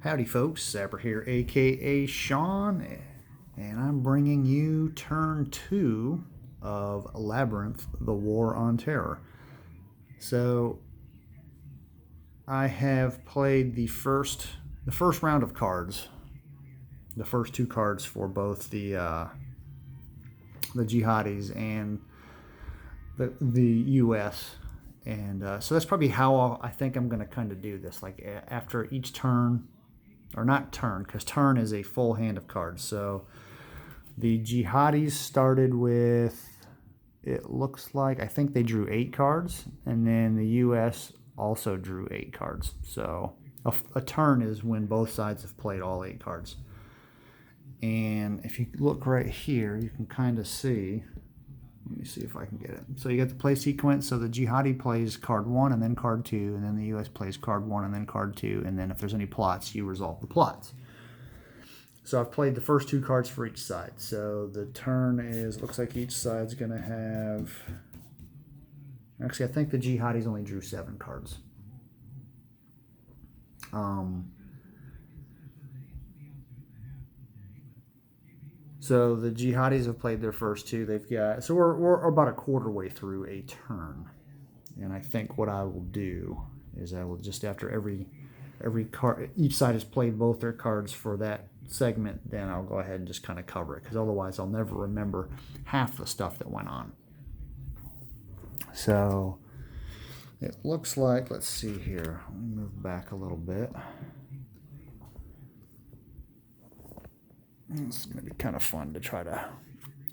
Howdy folks, Zapper here, aka Sean, and I'm bringing you turn 2 of Labyrinth, The War on Terror. So, I have played the first round of cards, the first 2 cards for both the jihadis and the U.S., and so that's probably how I think I'm going to kind of do this, like after each turn, or not turn, because turn is a full hand of cards. So the jihadis started with, it looks like, I think they drew 8 cards, and then the U.S. also drew 8 cards. So a turn is when both sides have played all 8 cards. And if you look right here, you can kind of see, let me see if I can get it. So you got the play sequence. So the jihadi plays card 1 and then card 2, and then the U.S. plays card 1 and then card 2, and then if there's any plots, you resolve the plots. So I've played the first 2 cards for each side. So the turn is, looks like each side's going to have, actually I think the jihadis only drew 7 cards. So the jihadis have played their first 2. They've got, so we're about a quarter way through a turn. And I think what I will do is I will just, after every card, each side has played both their cards for that segment, then I'll go ahead and just kind of cover it, because otherwise I'll never remember half the stuff that went on. So it looks like, let's see here, let me move back a little bit. It's going to be kind of fun to try to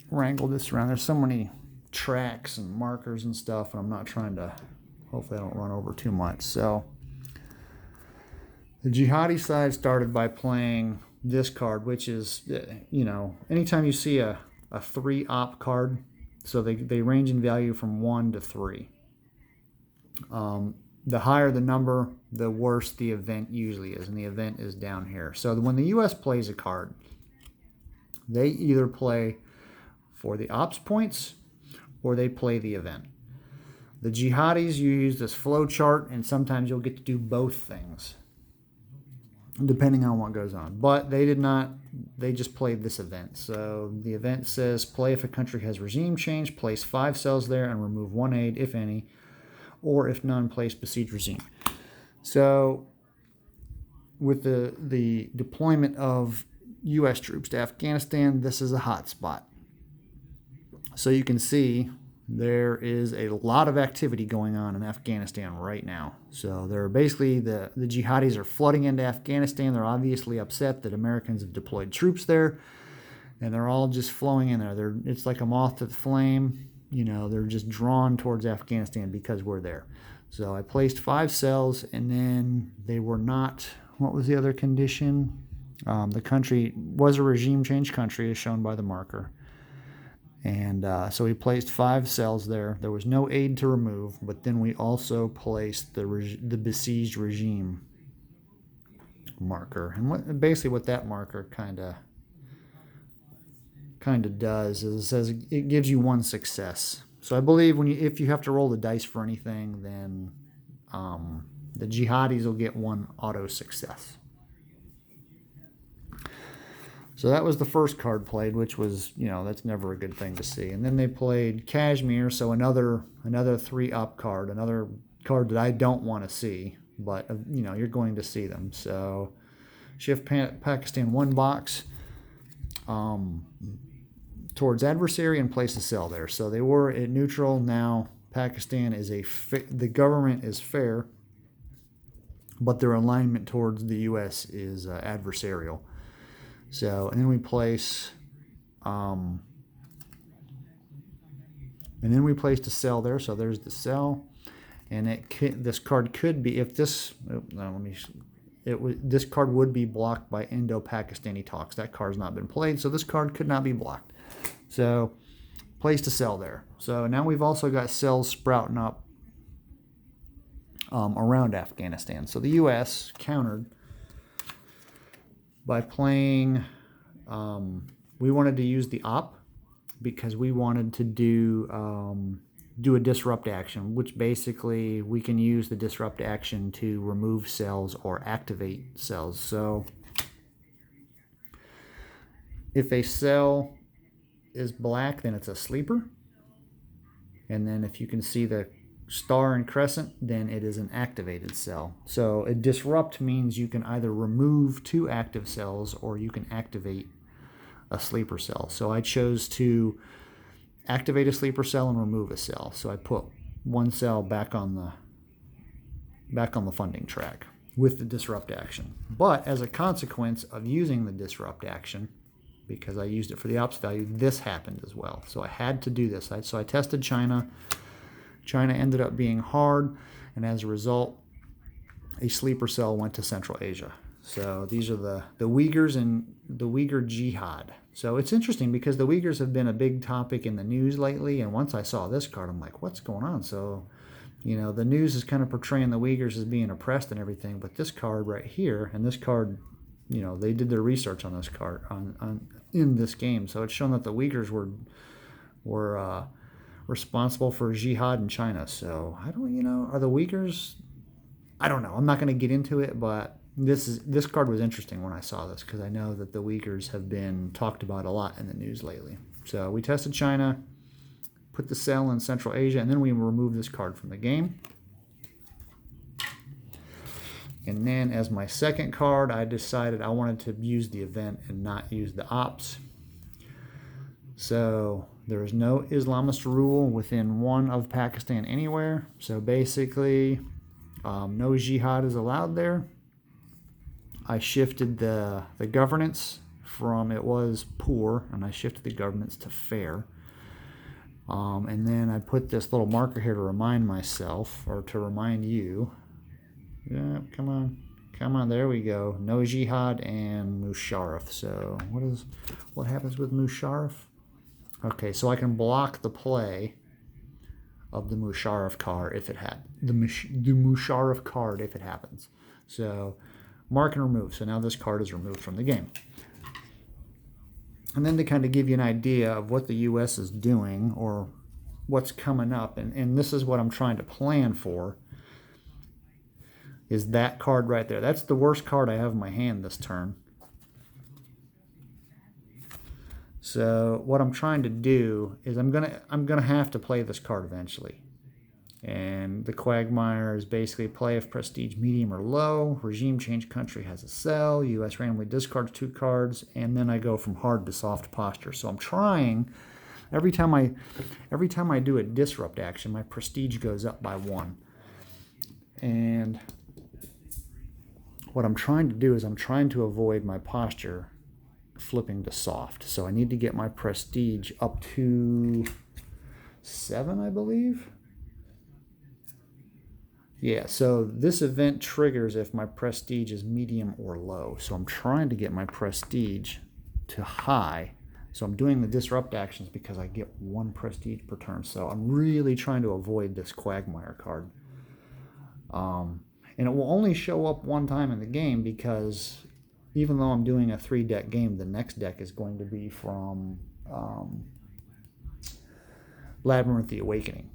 wrangle this around. There's so many tracks and markers and stuff, and I'm not trying to, hopefully I don't run over too much. So the jihadi side started by playing this card, which is, you know, anytime you see a 3-op card, so they range in value from 1 to 3. The higher the number, the worse the event usually is, and the event is down here. So when the U.S. plays a card, they either play for the ops points or they play the event. The jihadis, you use this flow chart, and sometimes you'll get to do both things, depending on what goes on. But they did not, they just played this event. So the event says, play if a country has regime change, place 5 cells there and remove 1 aid, if any, or if none, place besieged regime. So with the deployment of U.S. troops to Afghanistan, this is a hot spot. So you can see there is a lot of activity going on in Afghanistan right now. So they're basically, the jihadis are flooding into Afghanistan. They're obviously upset that Americans have deployed troops there, and they're all just flowing in there. It's like a moth to the flame. You know, they're just drawn towards Afghanistan because we're there. So I placed 5 cells, and then they were not, what was the other condition? The country was a regime change country, as shown by the marker. And so we placed 5 cells there. There was no aid to remove, but then we also placed the besieged regime marker. And basically what that marker kind of does is, it says it gives you 1 success. So I believe if you have to roll the dice for anything, then the jihadis will get 1 auto success. So that was the first card played, which was, you know, that's never a good thing to see. And then they played Kashmir, so another 3-up card, another card that I don't want to see, but, you know, you're going to see them. So shift Pakistan 1 box towards adversary and place a cell there. So they were at neutral. Now Pakistan is the government is fair, but their alignment towards the U.S. is adversarial. So, and then we place, and then we placed a cell there. So there's the cell, and this card could be, if this, this card would be blocked by Indo-Pakistani talks. That card's not been played, so this card could not be blocked. So, placed a cell there. So now we've also got cells sprouting up around Afghanistan. So the U.S. countered by playing, we wanted to use the op because we wanted to do do a disrupt action, which basically we can use the disrupt action to remove cells or activate cells. So if a cell is black, then it's a sleeper. And then if you can see the star and crescent, then it is an activated cell. So a disrupt means you can either remove 2 active cells or you can activate a sleeper cell. So I chose to activate a sleeper cell and remove a cell. So I put 1 cell back on the funding track with the disrupt action. But as a consequence of using the disrupt action, because I used it for the ops value, this happened as well. So I had to do this. So I tested China. China ended up being hard, and as a result, a sleeper cell went to Central Asia. So these are the Uyghurs and the Uyghur Jihad. So it's interesting because the Uyghurs have been a big topic in the news lately, and once I saw this card, I'm like, what's going on? So, the news is kind of portraying the Uyghurs as being oppressed and everything, but this card right here, and this card, they did their research on this card in this game. So it's shown that the Uyghurs were responsible for jihad in China. So I don't, are the Uyghurs? I don't know. I'm not going to get into it, but this card was interesting when I saw this because I know that the Uyghurs have been talked about a lot in the news lately. So we tested China, put the cell in Central Asia, and then we removed this card from the game. And then as my second card, I decided I wanted to use the event and not use the ops. So there is no Islamist rule within 1 of Pakistan anywhere. So basically, no jihad is allowed there. I shifted the governance from, it was poor, and I shifted the governance to fair. And then I put this little marker here to remind myself, or to remind you. Yeah, come on, there we go. No jihad and Musharraf. So what happens with Musharraf? Okay, so I can block the play of the Musharraf card if it had the Musharraf card if it happens. So mark and remove. So now this card is removed from the game. And then to kind of give you an idea of what the U.S. is doing or what's coming up, and this is what I'm trying to plan for, is that card right there. That's the worst card I have in my hand this turn. So what I'm trying to do is I'm gonna have to play this card eventually. And the Quagmire is basically play if prestige medium or low, regime change country has a cell, US randomly discards 2 cards, and then I go from hard to soft posture. So I'm trying, every time I do a disrupt action, my prestige goes up by 1. And what I'm trying to do is I'm trying to avoid my posture flipping to soft. So I need to get my prestige up to 7, I believe. Yeah, so this event triggers if my prestige is medium or low. So I'm trying to get my prestige to high. So I'm doing the disrupt actions because I get 1 prestige per turn. So I'm really trying to avoid this Quagmire card. And it will only show up 1 time in the game because even though I'm doing a 3-deck game, the next deck is going to be from Labyrinth the Awakening.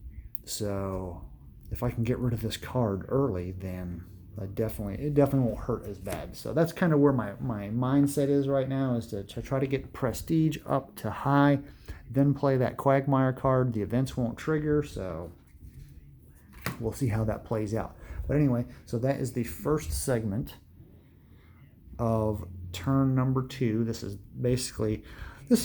So if I can get rid of this card early, then it definitely won't hurt as bad. So that's kind of where my mindset is right now, is to try to get prestige up to high, then play that Quagmire card. The events won't trigger, so we'll see how that plays out. But anyway, so that is the first segment of turn number 2. This is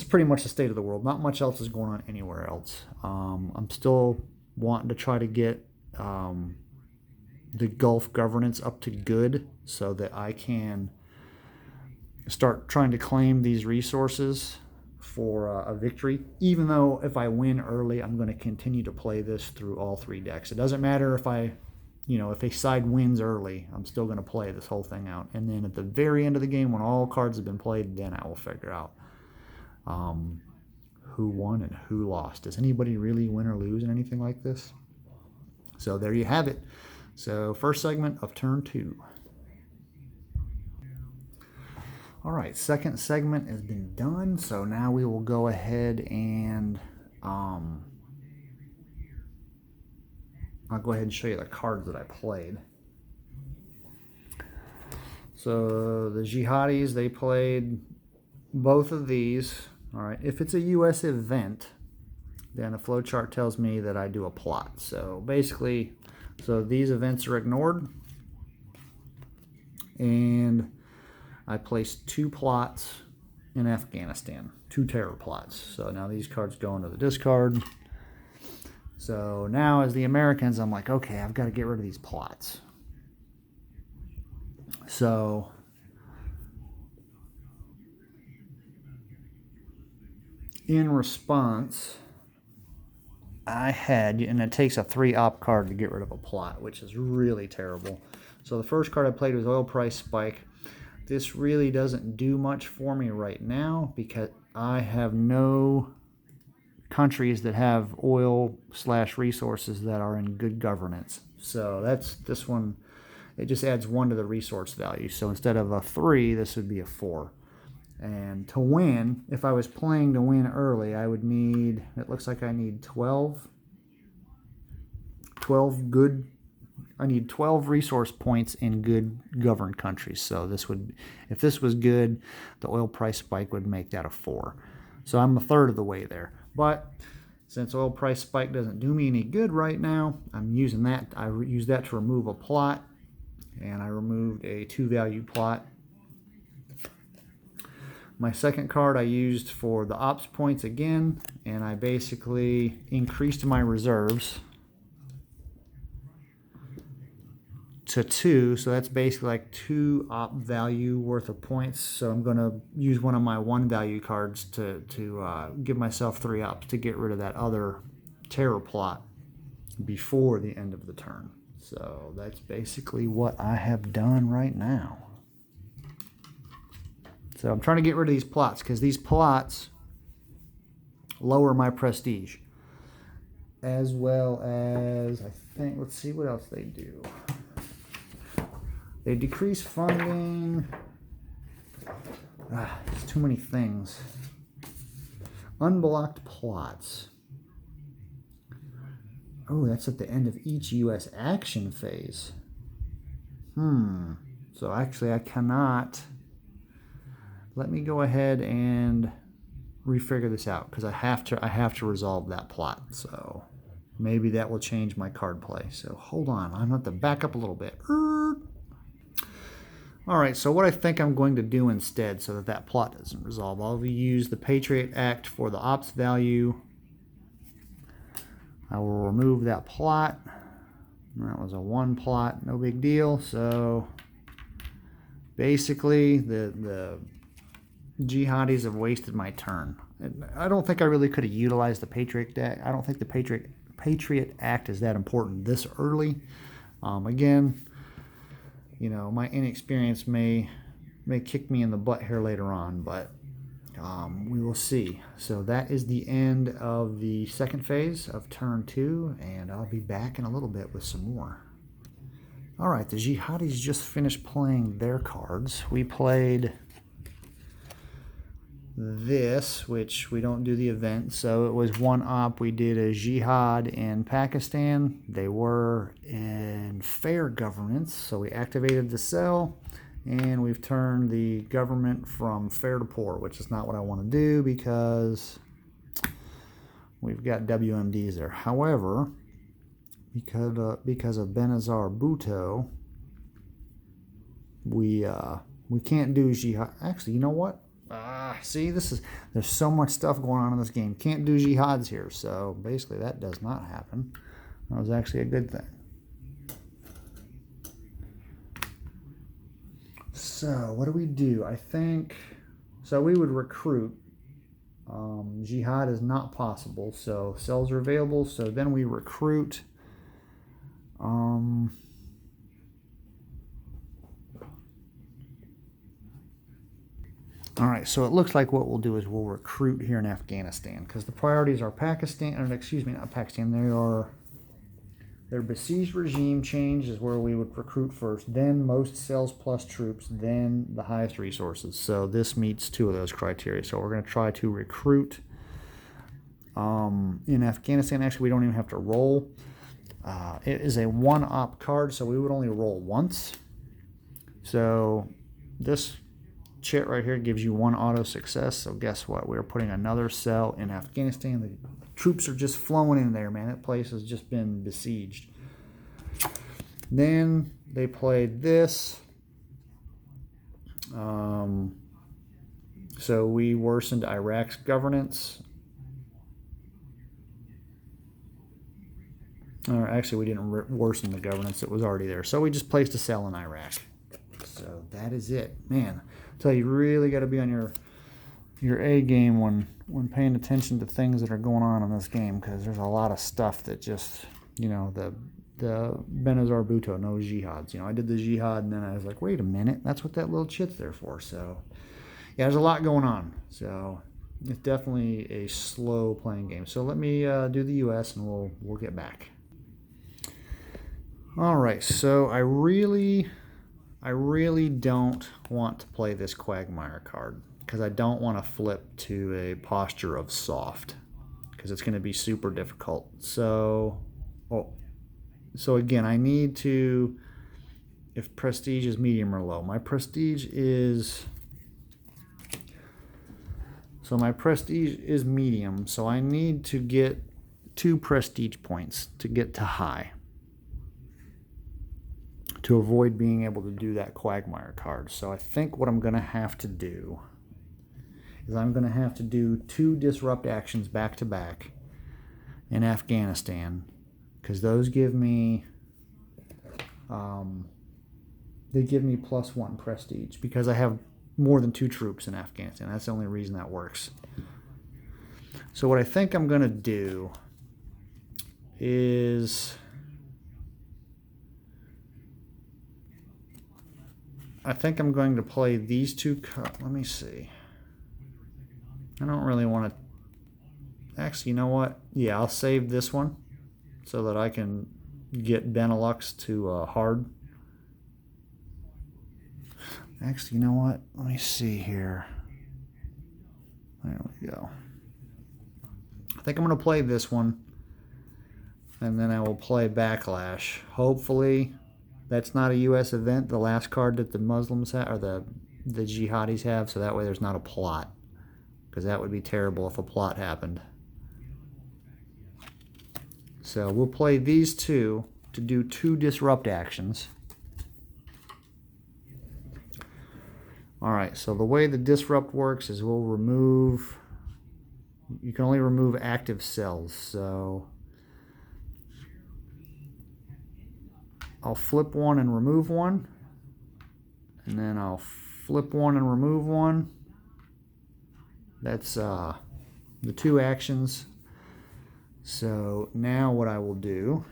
pretty much the state of the world. Not much else is going on anywhere else. I'm still wanting to try to get the Gulf governance up to good so that I can start trying to claim these resources for a victory. Even though if I win early, I'm going to continue to play this through all 3 decks. It doesn't matter if if a side wins early, I'm still going to play this whole thing out. And then at the very end of the game, when all cards have been played, then I will figure out who won and who lost. Does anybody really win or lose in anything like this? So there you have it. So first segment of turn 2. All right, second segment has been done. So now we will go ahead and I'll go ahead and show you the cards that I played. So the Jihadis, they played both of these. All right, if it's a U.S. event, then the flowchart tells me that I do a plot. So basically, these events are ignored, and I placed 2 plots in Afghanistan, 2 terror plots. So now these cards go into the discard. So now as the Americans, I'm like, okay, I've got to get rid of these plots. So in response, I had, and it takes a 3-op card to get rid of a plot, which is really terrible. So the first card I played was Oil Price Spike. This really doesn't do much for me right now because I have no countries that have oil/resources that are in good governance. So that's this one. It just adds 1 to the resource value. So instead of a 3, this would be a 4. And to win, if I was playing to win early, I would need, it looks like I need 12 good, I need 12 resource points in good governed countries. So this would, if this was good, the oil price spike would make that a 4. So I'm a third of the way there. But since oil price spike doesn't do me any good right now, I'm using that. I use that to remove a plot, and I removed a 2-value plot. My second card I used for the ops points again, and I basically increased my reserves to 2, so that's basically like 2 op value worth of points. So I'm going to use one of my 1-value cards to give myself 3 ops to get rid of that other terror plot before the end of the turn. So that's basically what I have done right now. So I'm trying to get rid of these plots because these plots lower my prestige, as well as, I think, let's see what else they do. They decrease funding. There's too many things. Unblocked plots. Oh, that's at the end of each U.S. action phase. So actually I cannot. Let me go ahead and refigure this out because I have to resolve that plot. So maybe that will change my card play. So hold on, I'm going to have to back up a little bit. All right, so what I think I'm going to do instead so that that plot doesn't resolve, I'll use the Patriot Act for the ops value. I will remove that plot. That was a 1 plot, no big deal. So basically the Jihadis have wasted my turn. I don't think I really could have utilized the Patriot Act. I don't think the Patriot Act is that important this early. Again, you know, my inexperience may kick me in the butt here later on, but we will see. So that is the end of the second phase of turn 2, and I'll be back in a little bit with some more. All right, the Jihadis just finished playing their cards. We played this, which we don't do the event, so it was 1 op. We did a jihad in Pakistan. They were in fair governance, so we activated the cell, and we've turned the government from fair to poor, which is not what I want to do because we've got WMDs there. However, because of Benazir Bhutto, we can't do jihad. Actually, you know what? See, there's so much stuff going on in this game. Can't do jihads here, so basically that does not happen. That was actually a good thing. So what do we do? I think, so we would recruit. Jihad is not possible, so cells are available, so then we recruit. All right, so it looks like what we'll do is we'll recruit here in Afghanistan because the priorities are Pakistan, or excuse me, not Pakistan. Their besieged regime change is where we would recruit first, then most cells plus troops, then the highest resources. So this meets 2 of those criteria. So we're going to try to recruit in Afghanistan. Actually, we don't even have to roll. It is a one-op card, so we would only roll once. So this chit right here gives you one auto success. So guess what? We're putting another cell in Afghanistan. The troops are just flowing in there, man. That place has just been besieged. Then they played this. So we worsened Iraq's governance. Or actually, we didn't worsen the governance. It was already there. So we just placed a cell in Iraq. So that is it. Man, I tell you, really got to be on your A game when paying attention to things that are going on in this game, because there's a lot of stuff that just, you know, the Benazir Bhutto, no jihads. You know, I did the jihad, and then I was like, wait a minute, that's what that little chit's there for. So, yeah, there's a lot going on. So it's definitely a slow playing game. So let me do the U.S. and we'll get back. All right, so I really don't want to play this Quagmire card because I don't want to flip to a posture of soft because it's going to be super difficult. So again, I need to, if prestige is medium or low, my prestige is medium, so I need to get 2 prestige points to get to high, to avoid being able to do that Quagmire card. So I think what I'm going to have to do is I'm going to have to do 2 disrupt actions back to back in Afghanistan, because those give me they give me +1 prestige because I have more than 2 troops in Afghanistan. That's the only reason that works. So what I think I'm going to do is I think I'm going to play these 2 cards. Let me see. I don't really want to... Actually, you know what? Yeah, I'll save this one so that I can get Benelux to hard. Actually, you know what? Let me see here. There we go. I think I'm going to play this one, and then I will play Backlash. Hopefully, that's not a U.S. event, the last card that the Muslims have, or the jihadis have, so that way there's not a plot, because that would be terrible if a plot happened. So we'll play these 2 to do 2 disrupt actions. Alright, so the way the disrupt works is we'll remove, you can only remove active cells, so I'll flip 1 and remove 1, and then I'll flip 1 and remove 1. That's the 2 actions. So now what I will do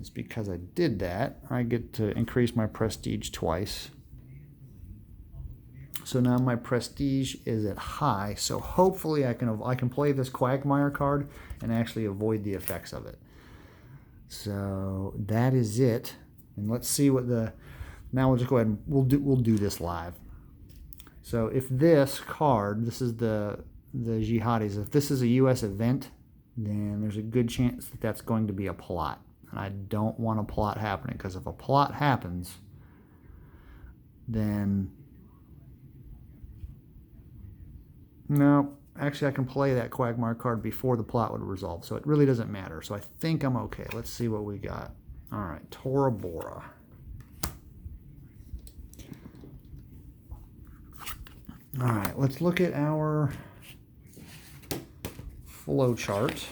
is, because I did that, I get to increase my prestige twice. So now my prestige is at high, so hopefully I can play this Quagmire card and actually avoid the effects of it. So that is it. And let's see what now we'll just go ahead and we'll do this live. So if this card, this is the jihadis, if this is a US event, then there's a good chance that that's going to be a plot. And I don't want a plot happening, because if a plot happens, then no, actually I can play that Quagmire card before the plot would resolve, so it really doesn't matter. So I think I'm okay. Let's see what we got. All right, Tora Bora. All right, let's look at our flow chart.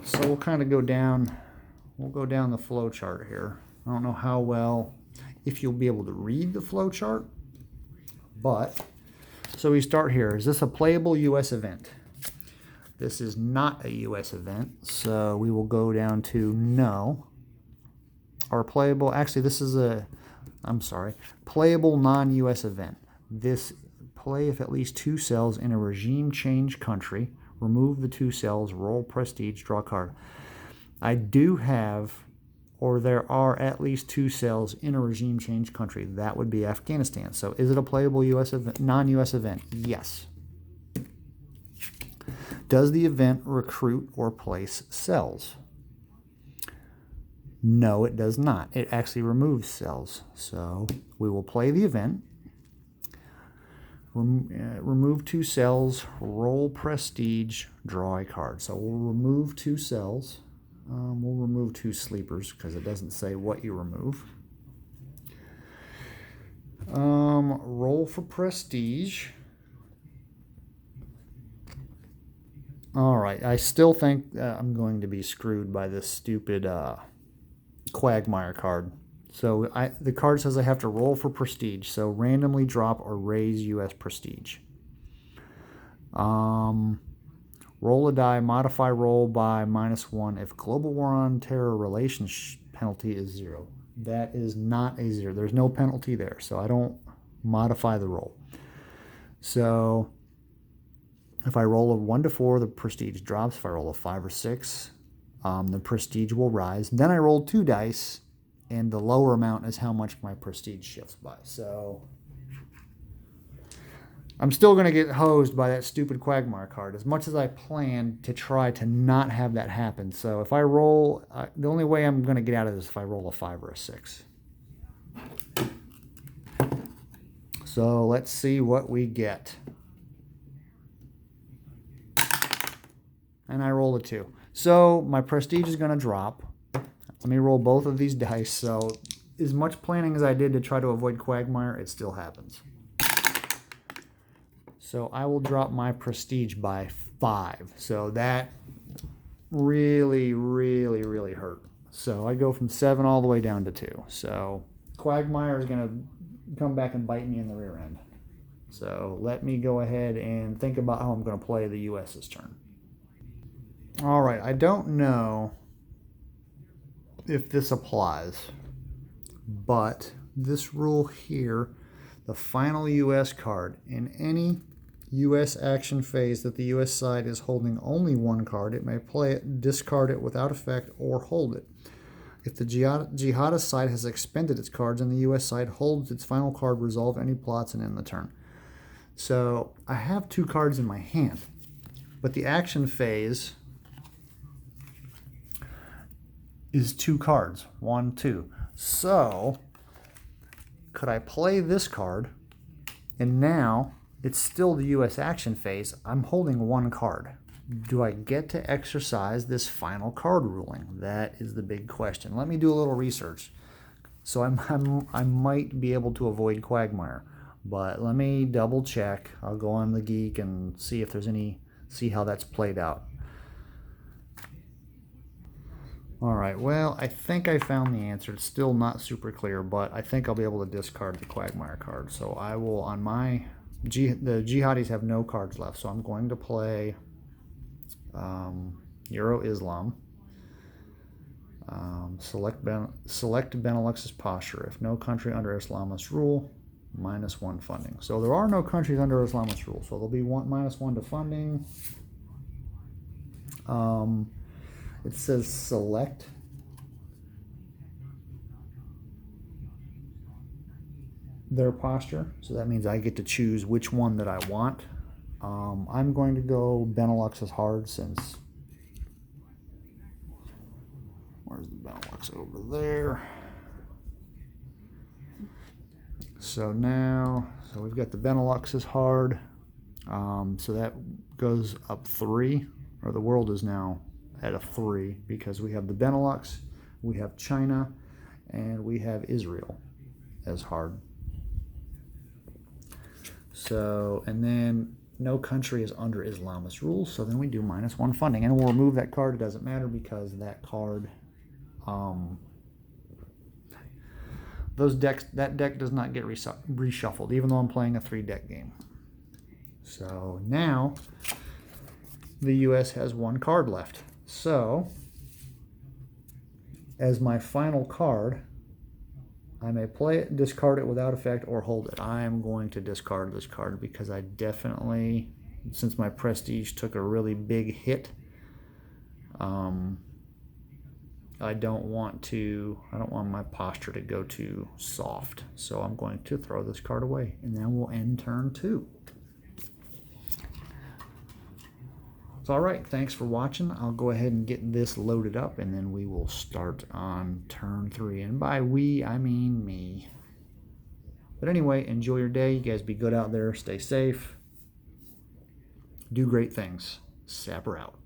So we'll kind of go down. We'll go down the flow chart here. I don't know how well, if you'll be able to read the flow chart. But, so we start here. Is this a playable U.S. event? This is not a U.S. event, so we will go down to no. Or playable, actually this is playable non-U.S. event. This, play if at least 2 cells in a regime change country, remove the 2 cells, roll prestige, draw a card. I do have, or there are at least 2 cells in a regime change country. That would be Afghanistan. So is it a playable U.S. event, non-U.S. event? Yes. Does the event recruit or place cells? No, it does not. It actually removes cells. So we will play the event. Remove 2 cells, roll prestige, draw a card. So we'll remove 2 cells. We'll remove 2 sleepers because it doesn't say what you remove. Roll for prestige. All right, I still think I'm going to be screwed by this stupid Quagmire card. So the card says I have to roll for prestige. So randomly drop or raise U.S. prestige. Roll a die, modify roll by -1 if global war on terror relations penalty is 0. That is not a 0. There's no penalty there, so I don't modify the roll. So if I roll a 1 to 4, the prestige drops. If I roll a 5 or 6, the prestige will rise. Then I roll 2 dice, and the lower amount is how much my prestige shifts by. So I'm still going to get hosed by that stupid Quagmire card, as much as I planned to try to not have that happen. So if I roll, the only way I'm going to get out of this is if I roll a 5 or a 6. So let's see what we get. And I roll a 2. So my prestige is going to drop. Let me roll both of these dice. So as much planning as I did to try to avoid Quagmire, it still happens. So I will drop my prestige by 5. So that really, really, really hurt. So I go from 7 all the way down to 2. So Quagmire is going to come back and bite me in the rear end. So let me go ahead and think about how I'm going to play the U.S.'s turn. All right, I don't know if this applies, but this rule here, the final U.S. card, in any U.S. action phase that the U.S. side is holding only 1 card, it may play it, discard it without effect, or hold it. If the jihadist side has expended its cards and the U.S. side holds its final card, resolve any plots and end the turn. So I have 2 cards in my hand, but the action phase is 2 cards, 1, 2. So could I play this card, and now it's still the U.S. action phase. I'm holding 1 card. Do I get to exercise this final card ruling? That is the big question. Let me do a little research. So I might be able to avoid Quagmire, but let me double check. I'll go on the Geek and see if there's see how that's played out. All right, well, I think I found the answer. It's still not super clear, but I think I'll be able to discard the Quagmire card. So I will, on my, the jihadis have no cards left, so I'm going to play Euro-Islam. Select Benelux's posture. If no country under Islamist rule, -1 funding. So there are no countries under Islamist rule, so there'll be -1 to funding. It says select. Their posture, so that means I get to choose which one that I want. I'm going to go Benelux as hard since, where's the Benelux? Over there. So now, we've got the Benelux as hard. So that goes up 3, or the world is now at a 3 because we have the Benelux, we have China, and we have Israel as hard. So, and then no country is under Islamist rules, so then we do -1 funding, and we'll remove that card. It doesn't matter because that card, that deck does not get reshuffled, even though I'm playing a 3-deck game. So now the U.S. has 1 card left. So, as my final card, I may play it, discard it without effect, or hold it. I am going to discard this card because I definitely, since my prestige took a really big hit, I don't want my posture to go too soft. So I'm going to throw this card away, and then we'll end turn 2. So, all right, thanks for watching. I'll go ahead and get this loaded up, and then we will start on turn 3. And by we, I mean me. But anyway, enjoy your day. You guys be good out there. Stay safe. Do great things. Sapper out.